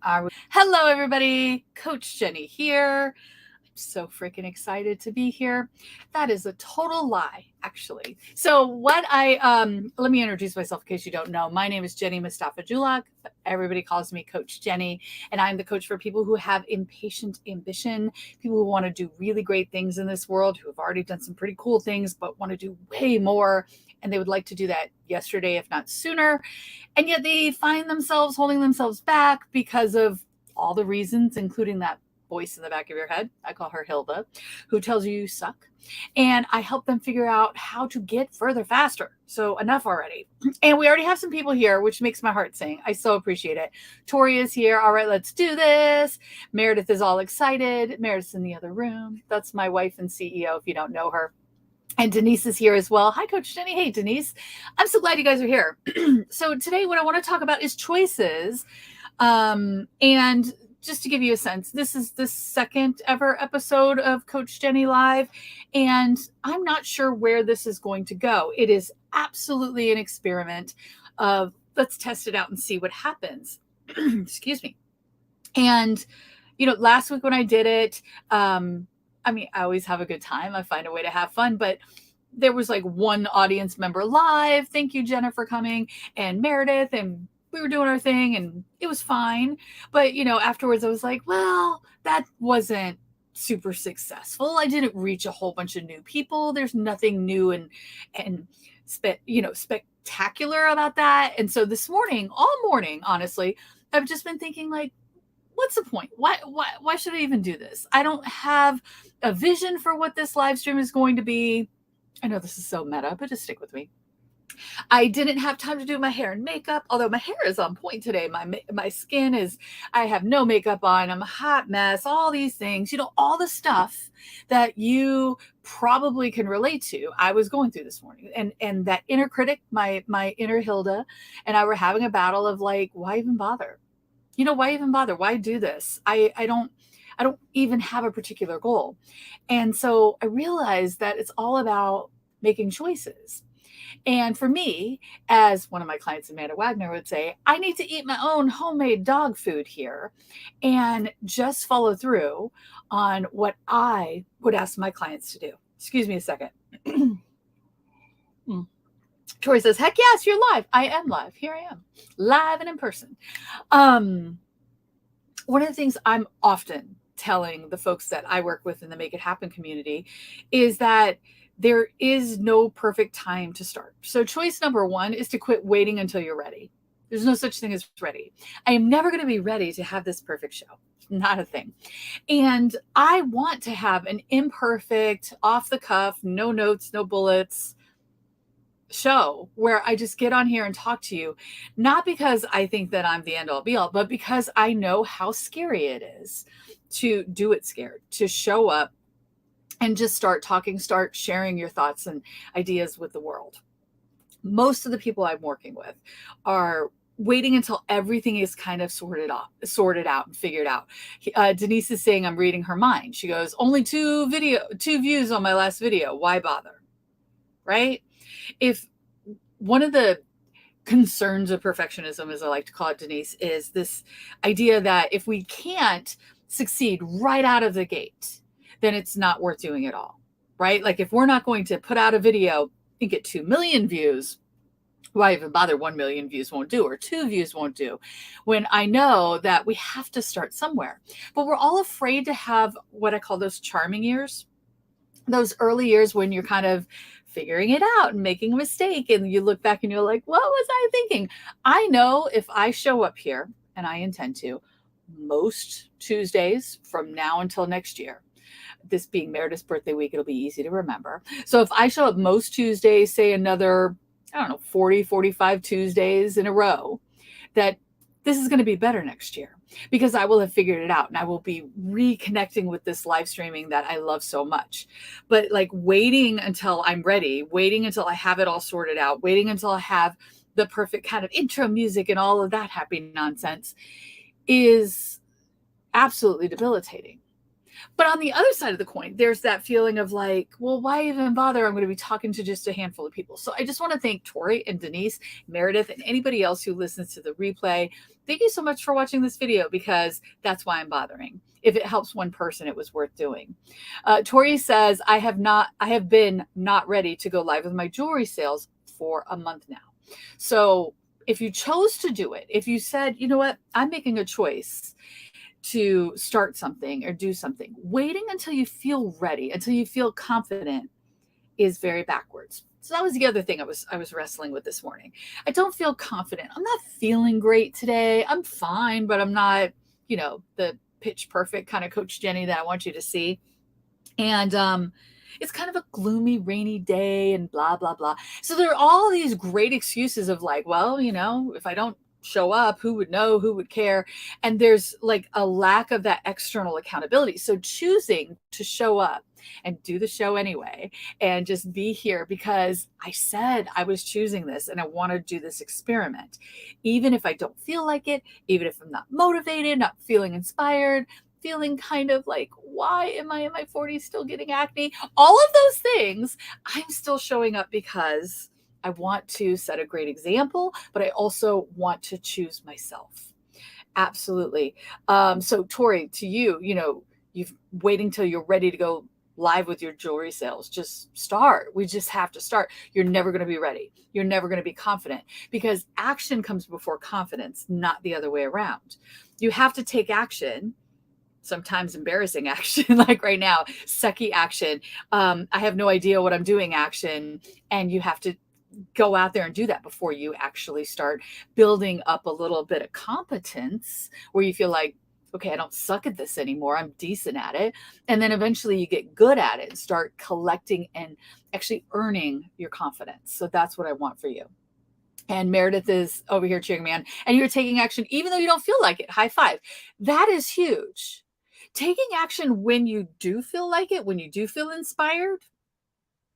Hello, everybody. Coach Jennie here. I'm so freaking excited to be here. That is a total lie, actually. So, let me introduce myself in case you don't know. My name is Jennie Mustafa Julak. Everybody calls me Coach Jennie, and I'm the coach for people who have impatient ambition, people who want to do really great things in this world, who have already done some pretty cool things, but want to do way more. And they would like to do that yesterday, if not sooner. And yet they find themselves holding themselves back because of all the reasons, including that voice in the back of your head. I call her Hilda, who tells you suck. And I help them figure out how to get further faster. So enough already. And we already have some people here, which makes my heart sing. I so appreciate it. Tori is here. All right, let's do this. Meredith is all excited. Meredith's in the other room. That's my wife and CEO, if you don't know her. And Denise is here as well. Hi, Coach Jennie. Hey, Denise. I'm so glad you guys are here. So today what I want to talk about is choices. And just to give you a sense, this is the second ever episode of Coach Jennie Live. And I'm not sure where this is going to go. It is absolutely an experiment of let's test it out and see what happens. Excuse me. And, last week when I did it, I always have a good time. I find a way to have fun, but there was like one audience member live. Thank you, Jenna, for coming, and Meredith, and we were doing our thing and it was fine. But, afterwards I was like, well, that wasn't super successful. I didn't reach a whole bunch of new people. There's nothing new and spectacular about that. And so this morning, all morning, honestly, I've just been thinking like, what's the point? Why should I even do this? I don't have a vision for what this live stream is going to be. I know this is so meta, but just stick with me. I didn't have time to do my hair and makeup, although my hair is on point today. My skin is, I have no makeup on. I'm a hot mess, all these things, all the stuff that you probably can relate to. I was going through this morning, and that inner critic, my inner Hilda, and I were having a battle of like, why even bother? Why even bother? Why do this? I don't even have a particular goal. And so I realized that it's all about making choices. And for me, as one of my clients, Amanda Wagner, would say, I need to eat my own homemade dog food here and just follow through on what I would ask my clients to do. Excuse me a second. Tori says, heck yes, you're live. I am live. Here I am, live and in person. One of the things I'm often telling the folks that I work with in the Make It Happen community is that there is no perfect time to start. So choice number one is to quit waiting until you're ready. There's no such thing as ready. I am never going to be ready to have this perfect show. Not a thing. And I want to have an imperfect, off the cuff, no notes, no bullets show where I just get on here and talk to you, not because I think that I'm the end all be all, but because I know how scary it is to do it scared, to show up and just start talking, start sharing your thoughts and ideas with the world. Most of the people I'm working with are waiting until everything is kind of sorted out and figured out. Denise is saying I'm reading her mind. She goes, only two views on my last video. Why bother? Right? If one of the concerns of perfectionism, as I like to call it, Denise, is this idea that if we can't succeed right out of the gate, then it's not worth doing at all, right? Like if we're not going to put out a video and get 2 million views, why even bother? 1 million views won't do, or 2 views won't do, when I know that we have to start somewhere. But we're all afraid to have what I call those charming years, those early years when you're kind of figuring it out and making a mistake. And you look back and you're like, what was I thinking? I know if I show up here, and I intend to, most Tuesdays from now until next year, this being Meredith's birthday week, it'll be easy to remember. So if I show up most Tuesdays, say another, 40, 45 Tuesdays in a row, that this is going to be better next year because I will have figured it out and I will be reconnecting with this live streaming that I love so much. But like waiting until I'm ready, waiting until I have it all sorted out, waiting until I have the perfect kind of intro music and all of that happy nonsense is absolutely debilitating. But on the other side of the coin, there's that feeling of like, well, why even bother? I'm going to be talking to just a handful of people. So I just want to thank Tori and Denise, Meredith, and anybody else who listens to the replay. Thank you so much for watching this video, because that's why I'm bothering. If it helps one person, it was worth doing. Tori says, I have been not ready to go live with my jewelry sales for a month now. So if you chose to do it, if you said, you know what, I'm making a choice to start something or do something, waiting until you feel ready, until you feel confident, is very backwards. So that was the other thing I was wrestling with this morning. I don't feel confident. I'm not feeling great today. I'm fine, but I'm not, the pitch perfect kind of Coach Jennie that I want you to see. And it's kind of a gloomy, rainy day and blah, blah, blah. So there are all these great excuses of like, well, if I don't show up, who would know, who would care? And there's like a lack of that external accountability. So choosing to show up and do the show anyway, and just be here because I said I was choosing this and I want to do this experiment, even if I don't feel like it, even if I'm not motivated, not feeling inspired, feeling kind of like, why am I in my 40s still getting acne? All of those things, I'm still showing up because I want to set a great example, but I also want to choose myself. Absolutely. So Tori, to you, you've waiting till you're ready to go live with your jewelry sales. Just start. We just have to start. You're never going to be ready. You're never going to be confident, because action comes before confidence, not the other way around. You have to take action, sometimes embarrassing action, like right now, sucky action. I have no idea what I'm doing action. And you have to go out there and do that before you actually start building up a little bit of competence where you feel like, okay, I don't suck at this anymore. I'm decent at it. And then eventually you get good at it and start collecting and actually earning your confidence. So that's what I want for you. And Meredith is over here cheering me on. And you're taking action even though you don't feel like it. High five. That is huge. Taking action when you do feel like it, when you do feel inspired,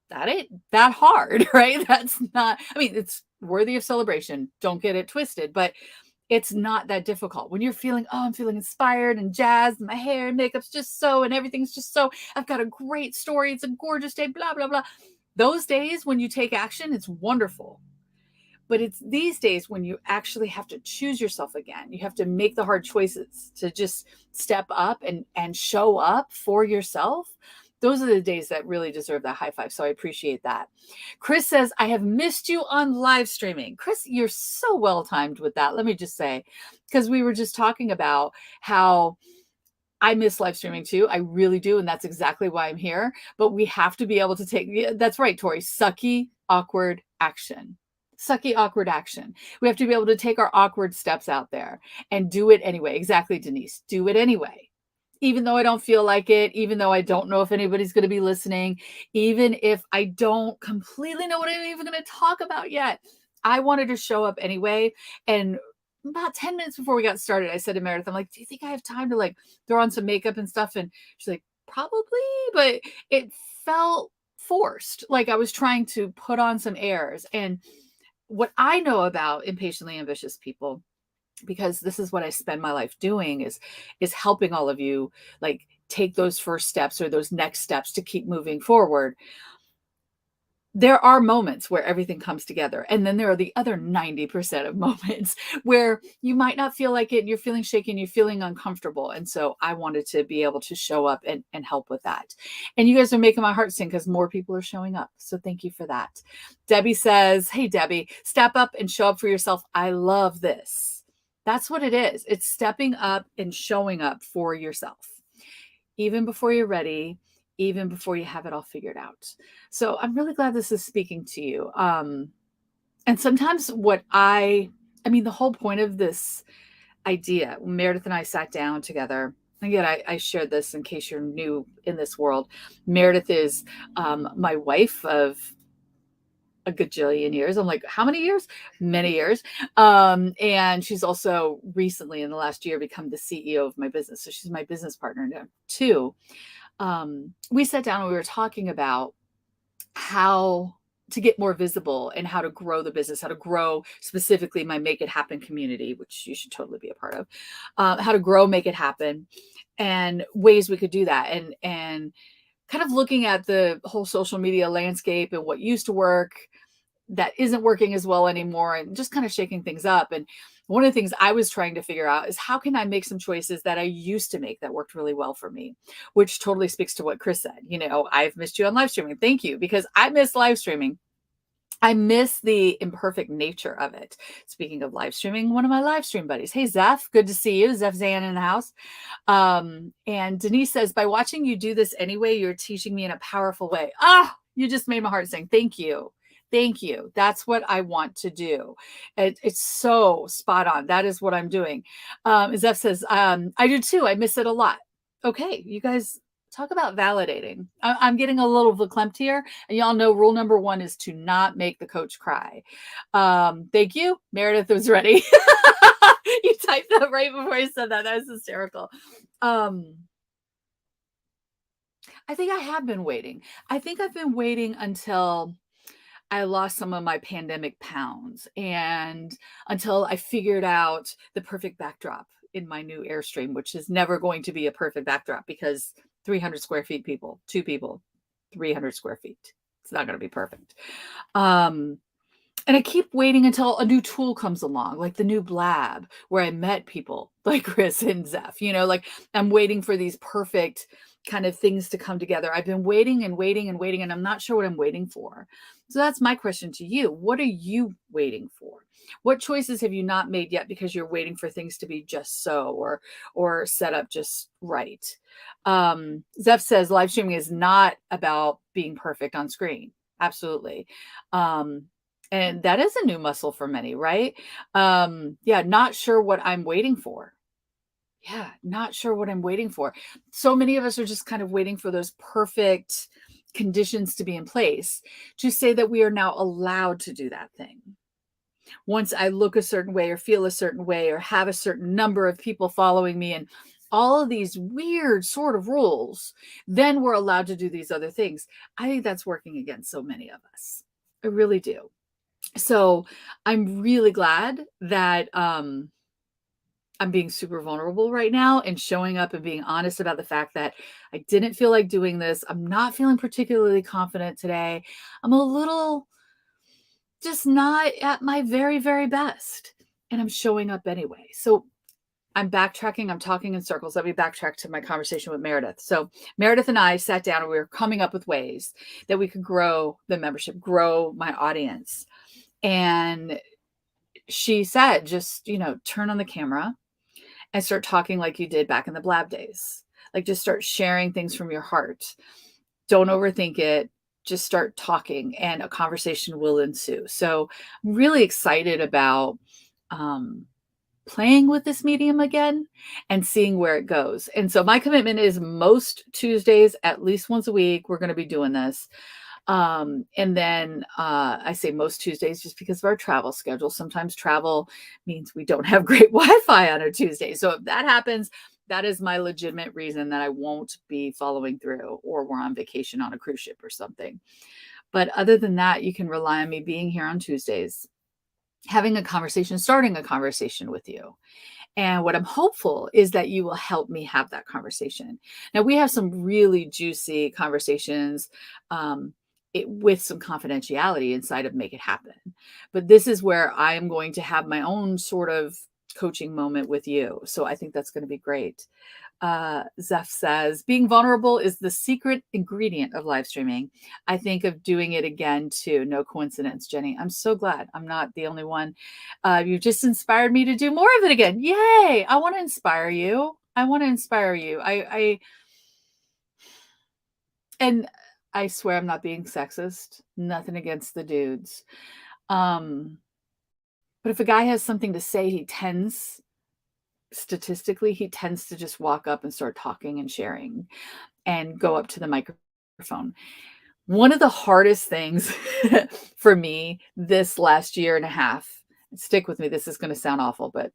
that ain't that hard, right? That's not, it's worthy of celebration. Don't get it twisted, but it's not that difficult. When you're feeling, I'm feeling inspired and jazzed, and my hair and makeup's just so, and everything's just so, I've got a great story. It's a gorgeous day, blah, blah, blah. Those days when you take action, it's wonderful. But it's these days when you actually have to choose yourself again. You have to make the hard choices to just step up and show up for yourself. Those are the days that really deserve that high five. So I appreciate that. Chris says, I have missed you on live streaming. Chris, you're so well timed with that. Let me just say, because we were just talking about how I miss live streaming too. I really do. And that's exactly why I'm here. But we have to be able to take, that's right, Tori, sucky, awkward action. Sucky, awkward action. We have to be able to take our awkward steps out there and do it anyway. Exactly, Denise. Do it anyway. Even though I don't feel like it, even though I don't know if anybody's going to be listening, even if I don't completely know what I'm even going to talk about yet, I wanted to show up anyway. And about 10 minutes before we got started, I said to Meredith, I'm like, do you think I have time to like throw on some makeup and stuff? And she's like, probably, but it felt forced. Like I was trying to put on some airs. And what I know about impatiently ambitious people, because this is what I spend my life doing, is helping all of you like take those first steps or those next steps to keep moving forward. There are moments where everything comes together. And then there are the other 90% of moments where you might not feel like it and you're feeling shaky and you're feeling uncomfortable. And so I wanted to be able to show up and help with that. And you guys are making my heart sing because more people are showing up. So thank you for that. Debbie says, hey, Debbie, step up and show up for yourself. I love this. That's what it is. It's stepping up and showing up for yourself, even before you're ready, even before you have it all figured out. So I'm really glad this is speaking to you. And sometimes the whole point of this idea, Meredith and I sat down together. Again, I shared this in case you're new in this world. Meredith is my wife of a gajillion years. I'm like, how many years? Many years. And she's also recently in the last year become the CEO of my business. So she's my business partner now too. We sat down and we were talking about how to get more visible and how to grow the business, how to grow specifically my Make It Happen community, which you should totally be a part of, how to grow Make It Happen, and ways we could do that. And kind of looking at the whole social media landscape and what used to work that isn't working as well anymore, and just kind of shaking things up. And one of the things I was trying to figure out is how can I make some choices that I used to make that worked really well for me, which totally speaks to what Chris said. I've missed you on live streaming. Thank you, because I miss live streaming. I miss the imperfect nature of it. Speaking of live streaming, one of my live stream buddies. Hey, Zeph, good to see you. Zeph Zan in the house. And Denise says, by watching you do this anyway, you're teaching me in a powerful way. You just made my heart sing. Thank you. Thank you. That's what I want to do. It's so spot on. That is what I'm doing. Zeph says, I do too. I miss it a lot. Okay, you guys talk about validating. I'm getting a little verklempt here. And y'all know rule number 1 is to not make the coach cry. Thank you. Meredith was ready. You typed that right before I said that. That was hysterical. I think I have been waiting. I think I've been waiting until I lost some of my pandemic pounds and until I figured out the perfect backdrop in my new Airstream, which is never going to be a perfect backdrop because 300 square feet, people, 2 people, 300 square feet. It's not going to be perfect. And I keep waiting until a new tool comes along, like the new Blab, where I met people like Chris and Zeph, like I'm waiting for these perfect kind of things to come together. I've been waiting and waiting and waiting, and I'm not sure what I'm waiting for. So that's my question to you. What are you waiting for? What choices have you not made yet because you're waiting for things to be just so or set up just right? Zeph says live streaming is not about being perfect on screen. Absolutely. And that is a new muscle for many, right? Yeah, not sure what I'm waiting for. Yeah, not sure what I'm waiting for. So many of us are just kind of waiting for those perfect conditions to be in place to say that we are now allowed to do that thing. Once I look a certain way or feel a certain way or have a certain number of people following me and all of these weird sort of rules, then we're allowed to do these other things. I think that's working against so many of us. I really do. So I'm really glad that I'm being super vulnerable right now and showing up and being honest about the fact that I didn't feel like doing this. I'm not feeling particularly confident today. I'm a little just not at my very, very best. And I'm showing up anyway. So I'm backtracking. I'm talking in circles. Let me backtrack to my conversation with Meredith. So Meredith and I sat down and we were coming up with ways that we could grow the membership, grow my audience. And she said, just, turn on the camera and start talking like you did back in the Blab days. Like just start sharing things from your heart. Don't overthink it. Just start talking and a conversation will ensue. So I'm really excited about playing with this medium again and seeing where it goes. And so my commitment is most Tuesdays, at least once a week, we're going to be doing this. And then I say most Tuesdays just because of our travel schedule. Sometimes travel means we don't have great Wi-Fi on a Tuesday. So if that happens, that is my legitimate reason that I won't be following through, or we're on vacation on a cruise ship or something. But other than that, you can rely on me being here on Tuesdays, having a conversation, starting a conversation with you. And what I'm hopeful is that you will help me have that conversation. Now, we have some really juicy conversations with some confidentiality inside of Make It Happen. But this is where I am going to have my own sort of coaching moment with you. So I think that's going to be great. Zeph says, being vulnerable is the secret ingredient of live streaming. I think of doing it again too. No coincidence, Jenny. I'm so glad I'm not the only one. You just inspired me to do more of it again. Yay. I want to inspire you. And I swear I'm not being sexist. Nothing against the dudes. But if a guy has something to say, statistically, he tends to just walk up and start talking and sharing and go up to the microphone. One of the hardest things for me this last year and a half, stick with me, this is going to sound awful, but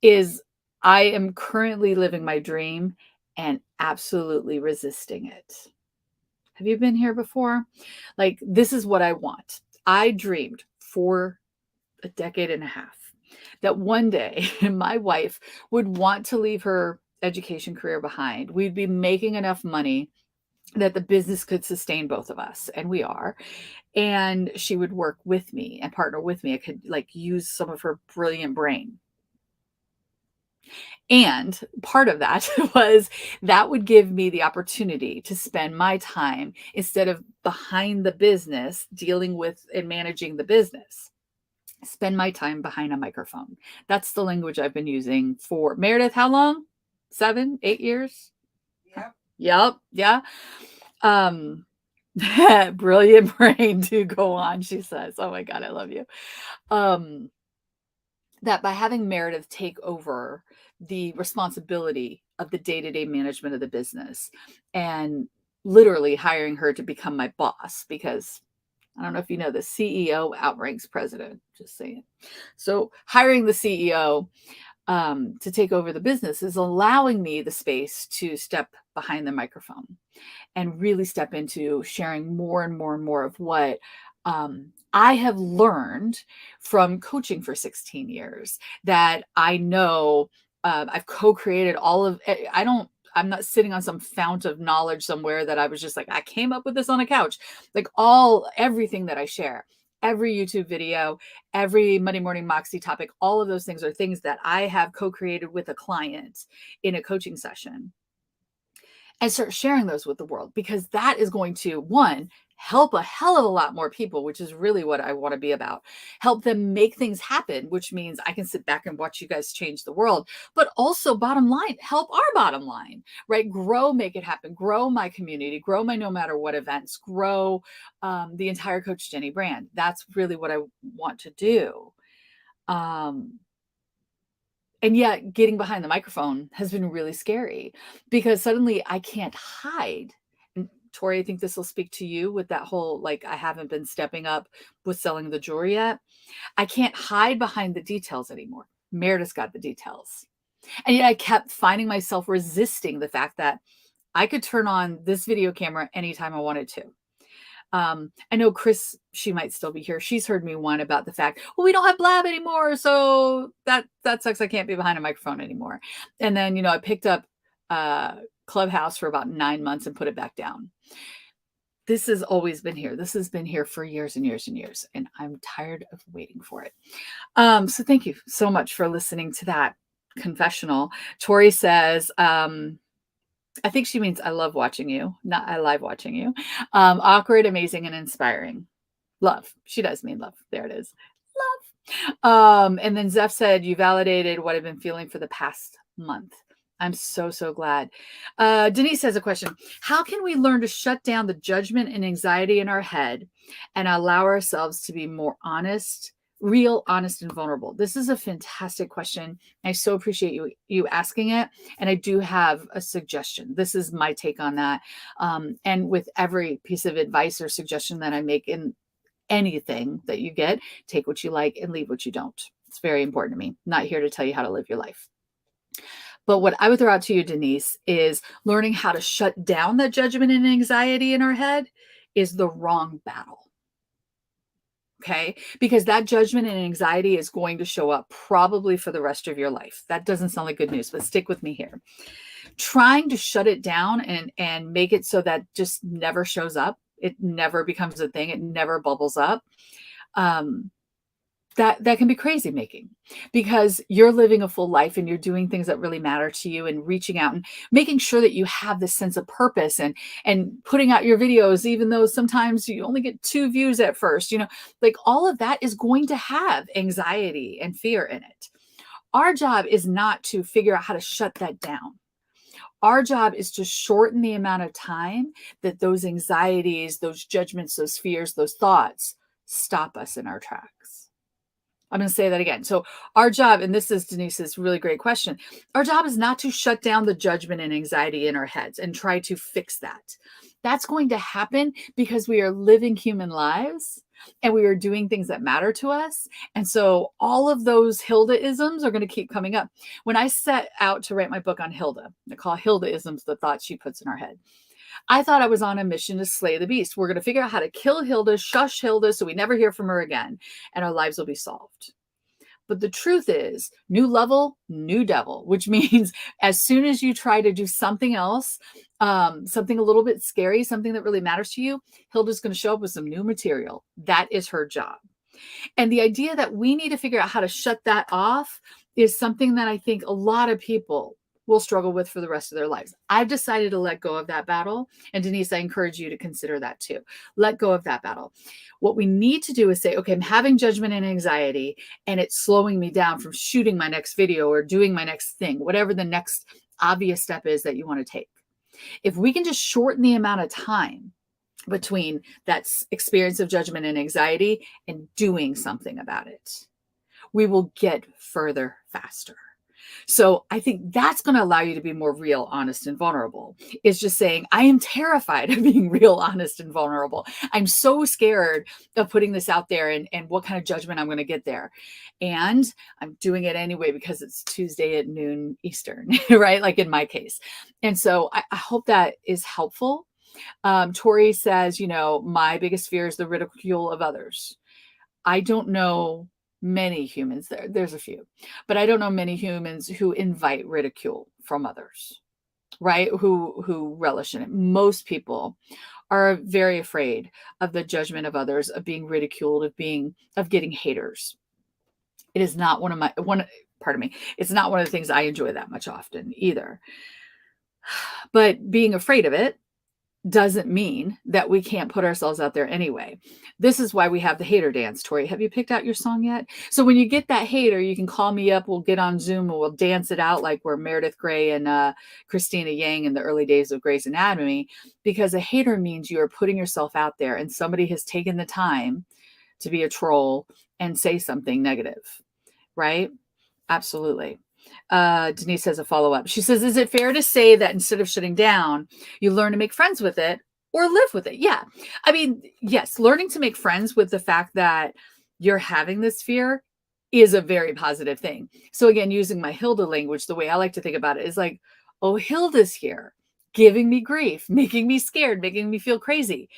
is I am currently living my dream and absolutely resisting it. Have you been here before? Like, this is what I want. I dreamed for a decade and a half that one day my wife would want to leave her education career behind. We'd be making enough money that the business could sustain both of us, and we are. And she would work with me and partner with me. I could like use some of her brilliant brain. And part of that was that would give me the opportunity to spend my time instead of behind the business dealing with and managing the business. Spend my time behind a microphone. That's the language I've been using for Meredith. How long? 7, 8 years? Yep. Yep. Yeah. Brilliant brain to go on, she says. Oh my God, I love you. That by having Meredith take over the responsibility of the day-to-day management of the business and literally hiring her to become my boss, because I don't know if you know, the CEO outranks president, just saying. So hiring the CEO to take over the business is allowing me the space to step behind the microphone and really step into sharing more and more and more of what I have learned from coaching for 16 years, that I know I've co-created all of it. I'm not sitting on some fount of knowledge somewhere that I was just like, I came up with this on a couch. Like everything that I share, every YouTube video, every Monday Morning Moxie topic, all of those things are things that I have co-created with a client in a coaching session, and start sharing those with the world, because that is going to, one, help a hell of a lot more people, which is really what I want to be about. Help them make things happen, which means I can sit back and watch you guys change the world, but also bottom line, help our bottom line, right? Grow, make it happen, grow my community, grow my no matter what events, grow the entire Coach Jennie brand. That's really what I want to do. And yet getting behind the microphone has been really scary, because suddenly I can't hide. And Tori, I think this will speak to you with that whole, like, I haven't been stepping up with selling the jewelry yet. I can't hide behind the details anymore. Meredith's got the details. And yet I kept finding myself resisting the fact that I could turn on this video camera anytime I wanted to. I know Chris, she might still be here. She's heard me whine about the fact, well, we don't have Blab anymore, so that sucks. I can't be behind a microphone anymore. And then, I picked up Clubhouse for about 9 months and put it back down. This has always been here. This has been here for years and years and years, and I'm tired of waiting for it. So thank you so much for listening to that confessional. Tori says, I think she means I love watching you, not I live watching you. Awkward, amazing, and inspiring. Love. She does mean love. There it is. Love. And then Zeph said, you validated what I've been feeling for the past month. I'm so, so glad. Denise has a question. How can we learn to shut down the judgment and anxiety in our head and allow ourselves to be more honest, real, honest, and vulnerable? This is a fantastic question. I so appreciate you asking it. And I do have a suggestion. This is my take on that. And with every piece of advice or suggestion that I make in anything that you get, take what you like and leave what you don't. It's very important to me. I'm not here to tell you how to live your life. But what I would throw out to you, Denise, is learning how to shut down that judgment and anxiety in our head is the wrong battle. Okay? Because that judgment and anxiety is going to show up probably for the rest of your life. That doesn't sound like good news, but stick with me here. Trying to shut it down and make it so that just never shows up, it never becomes a thing, it never bubbles up. That can be crazy making, because you're living a full life and you're doing things that really matter to you and reaching out and making sure that you have this sense of purpose and putting out your videos, even though sometimes you only get 2 views at first, like all of that is going to have anxiety and fear in it. Our job is not to figure out how to shut that down. Our job is to shorten the amount of time that those anxieties, those judgments, those fears, those thoughts stop us in our tracks. I'm going to say that again. So our job, and this is Denise's really great question, our job is not to shut down the judgment and anxiety in our heads and try to fix that. That's going to happen because we are living human lives and we are doing things that matter to us. And so all of those Hilda-isms are going to keep coming up. When I set out to write my book on Hilda, I call Hilda-isms the thoughts she puts in our head. I thought I was on a mission to slay the beast. We're going to figure out how to kill Hilda, shush Hilda, so we never hear from her again, and our lives will be solved. But the truth is, new level, new devil, which means as soon as you try to do something else, something a little bit scary, something that really matters to you, Hilda's going to show up with some new material. That is her job. And the idea that we need to figure out how to shut that off is something that I think a lot of people will struggle with for the rest of their lives. I've decided to let go of that battle. And Denise, I encourage you to consider that too. Let go of that battle. What we need to do is say, okay, I'm having judgment and anxiety, and it's slowing me down from shooting my next video or doing my next thing, whatever the next obvious step is that you want to take. If we can just shorten the amount of time between that experience of judgment and anxiety and doing something about it, we will get further faster. So I think that's going to allow you to be more real, honest, and vulnerable. Is just saying, I am terrified of being real, honest, and vulnerable. I'm so scared of putting this out there and what kind of judgment I'm going to get there. And I'm doing it anyway because it's Tuesday at noon Eastern, right? Like in my case. And so I hope that is helpful. Tori says, my biggest fear is the ridicule of others. I don't know many humans there's a few, but I don't know many humans who invite ridicule from others, right? Who relish in it. Most people are very afraid of the judgment of others, of being ridiculed, of getting haters. It is not it's not one of the things I enjoy that much often either. But being afraid of it doesn't mean that we can't put ourselves out there anyway. This is why we have the hater dance. Tori, have you picked out your song yet? So when you get that hater, you can call me up. We'll get on Zoom and we'll dance it out like we're Meredith Grey and Christina Yang in the early days of Grey's Anatomy, because a hater means you are putting yourself out there and somebody has taken the time to be a troll and say something negative, right? Absolutely. Denise has a follow-up. She says, is it fair to say that instead of shutting down, you learn to make friends with it or live with it? Yeah. I mean, yes, learning to make friends with the fact that you're having this fear is a very positive thing. So again, using my Hilda language, the way I like to think about it is like, oh, Hilda's here, giving me grief, making me scared, making me feel crazy.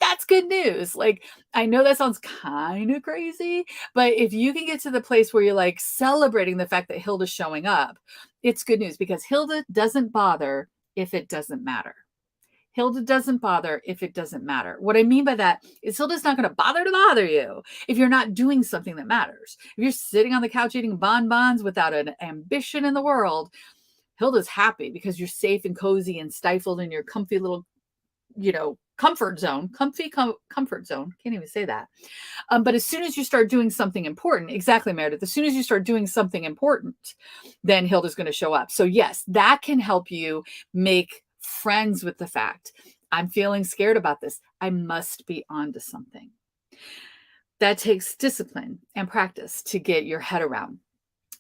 That's good news. Like, I know that sounds kind of crazy, but if you can get to the place where you're like celebrating the fact that Hilda's showing up, it's good news, because Hilda doesn't bother if it doesn't matter. Hilda doesn't bother if it doesn't matter. What I mean by that is Hilda's not going to bother you if you're not doing something that matters. If you're sitting on the couch eating bonbons without an ambition in the world, Hilda's happy because you're safe and cozy and stifled in your comfy little, comfort zone, comfort zone. Can't even say that. But as soon as you start doing something important, exactly, Meredith, as soon as you start doing something important, then Hilda's going to show up. So yes, that can help you make friends with the fact, I'm feeling scared about this. I must be onto something. That takes discipline and practice to get your head around.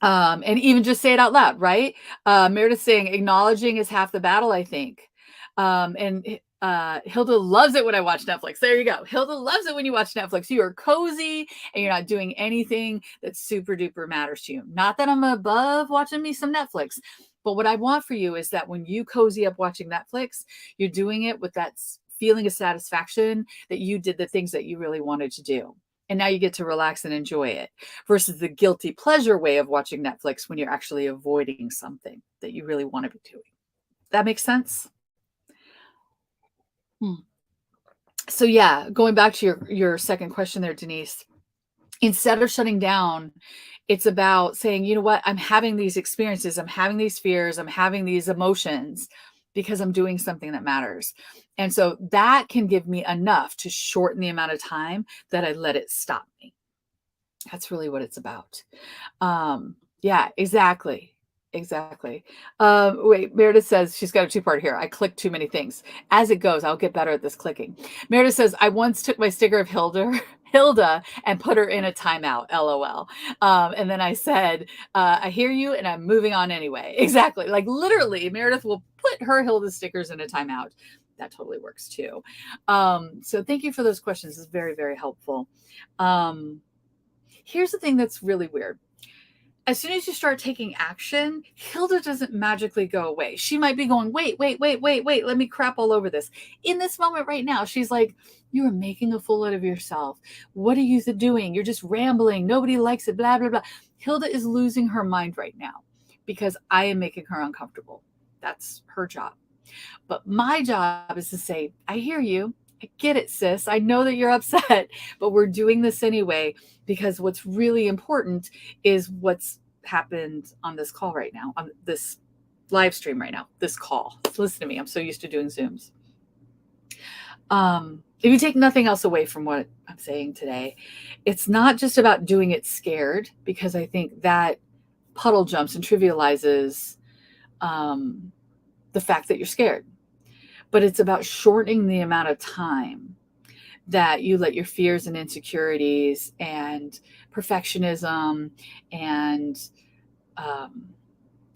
And even just say it out loud, right? Meredith saying acknowledging is half the battle, I think. And Hilda loves it when I watch Netflix. There you go. Hilda loves it when you watch Netflix. You are cozy and you're not doing anything that super duper matters to you. Not that I'm above watching me some Netflix, but what I want for you is that when you cozy up watching Netflix, you're doing it with that feeling of satisfaction that you did the things that you really wanted to do. And now you get to relax and enjoy it, versus the guilty pleasure way of watching Netflix when you're actually avoiding something that you really want to be doing. That makes sense? So yeah, going back to your second question there, Denise, instead of shutting down, it's about saying, you know what, I'm having these experiences, I'm having these fears, I'm having these emotions because I'm doing something that matters. And so that can give me enough to shorten the amount of time that I let it stop me. That's really what it's about. Yeah, exactly. Exactly. Wait, Meredith says she's got a two-part here. I clicked too many things. As it goes, I'll get better at this clicking. Meredith says, I once took my sticker of Hilda and put her in a timeout, LOL. And then I said, I hear you and I'm moving on anyway. Exactly. Like literally, Meredith will put her Hilda stickers in a timeout. That totally works too. So thank you for those questions. It's very, very helpful. Here's the thing that's really weird. as soon as you start taking action, Hilda doesn't magically go away. She might be going, wait, let me crap all over this. In this moment right now, she's like, you are making a fool out of yourself. What are you doing? You're just rambling. Nobody likes it, blah, blah, blah. Hilda is losing her mind right now because I am making her uncomfortable. That's her job. But my job is to say, I hear you. I get it, sis. I know that you're upset, but we're doing this anyway because what's really important is what's happened on this call right now, on this live stream right now, this call. Listen to me. I'm so used to doing Zooms. If you take nothing else away from what I'm saying today, it's not just about doing it scared, because I think that puddle jumps and trivializes the fact that you're scared. But it's about shortening the amount of time that you let your fears and insecurities and perfectionism and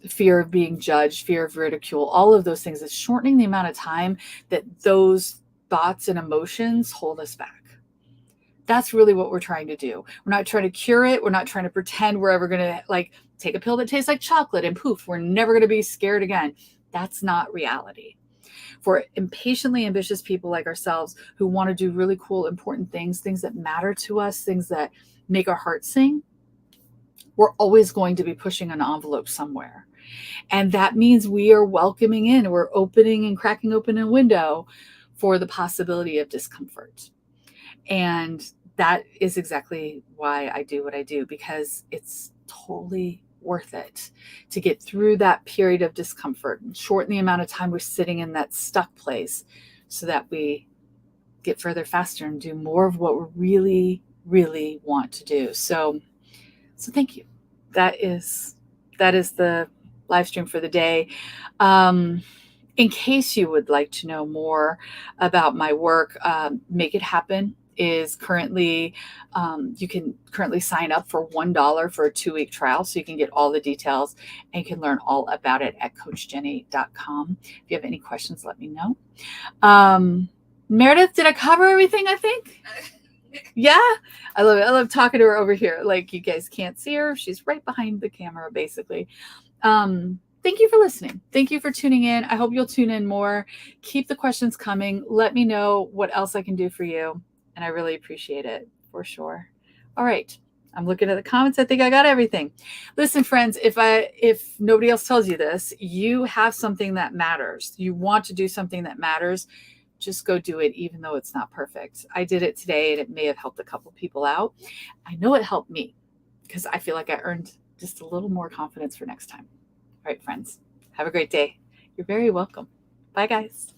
fear of being judged, fear of ridicule, all of those things. It's shortening the amount of time that those thoughts and emotions hold us back. That's really what we're trying to do. We're not trying to cure it. We're not trying to pretend we're ever going to like take a pill that tastes like chocolate and poof, we're never going to be scared again. That's not reality. For impatiently ambitious people like ourselves who want to do really cool, important things, things that matter to us, things that make our hearts sing, we're always going to be pushing an envelope somewhere. And that means we are welcoming in, we're opening and cracking open a window for the possibility of discomfort. And that is exactly why I do what I do, because it's totally worth it to get through that period of discomfort and shorten the amount of time we're sitting in that stuck place so that we get further faster and do more of what we really, really want to do. So thank you. That is the live stream for the day. In case you would like to know more about my work, Make It Happen is currently, you can currently sign up for $1 for a 2-week trial. So you can get all the details and you can learn all about it at coachjennie.com. If you have any questions, let me know. Meredith, did I cover everything, I think? Yeah, I love it. I love talking to her over here. Like, you guys can't see her. She's right behind the camera, basically. Thank you for listening. Thank you for tuning in. I hope you'll tune in more. Keep the questions coming. Let me know what else I can do for you. And I really appreciate it, for sure. All right. I'm looking at the comments. I think I got everything. Listen, friends, if nobody else tells you this, you have something that matters. You want to do something that matters. Just go do it, even though it's not perfect. I did it today, and it may have helped a couple people out. I know it helped me because I feel like I earned just a little more confidence for next time. All right, friends, have a great day. You're very welcome. Bye, guys.